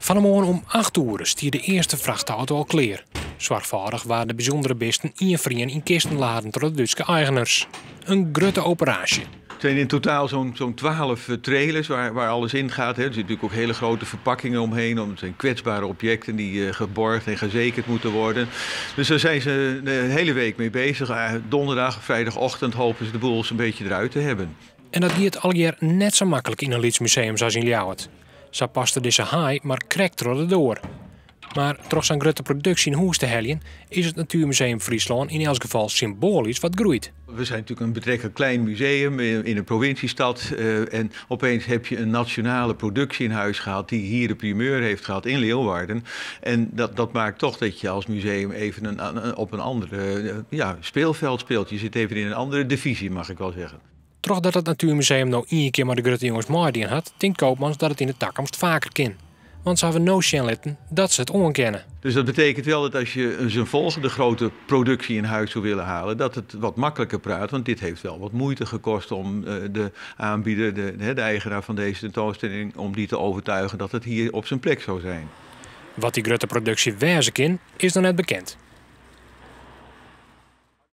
Vanmorgen om 8 uur stier de eerste vrachtauto al klaar. Zwaarvoudig waren de bijzondere beesten invrieën in kisten laden door de Duitse eigenaars. Een grote operatie. Het zijn in totaal zo'n 12 trailers waar alles in gaat. Hè. Er zitten natuurlijk ook hele grote verpakkingen omheen. Het zijn kwetsbare objecten die geborgd en gezekerd moeten worden. Dus daar zijn ze de hele week mee bezig. Donderdag, vrijdagochtend hopen ze de boel een beetje eruit te hebben. En dat gaat al jaar net zo makkelijk in een Lidsmuseum zoals in Ljouwert. Zo paste deze haai maar krekt door. Maar trots zijn grote productie in huis te heljen is het Natuurmuseum Friesland in elk geval symbolisch wat groeit. We zijn natuurlijk een betrekkelijk klein museum in een provinciestad. En opeens heb je een nationale productie in huis gehaald die hier de primeur heeft gehad in Leeuwarden. En dat maakt toch dat je als museum even op een andere speelveld speelt. Je zit even in een andere divisie, mag ik wel zeggen. Trots dat het Natuurmuseum nou 1 keer maar de grote jongens maaien had, denkt Koopmans dat het in de toekomst vaker kan. Want ze hebben no letten dat ze het onkennen. Dus dat betekent wel dat als je zijn volgende grote productie in huis zou willen halen, dat het wat makkelijker praat. Want dit heeft wel wat moeite gekost om de aanbieder, de eigenaar van deze tentoonstelling, om die te overtuigen dat het hier op zijn plek zou zijn. Wat die grote productie wezen kan, is nog net bekend.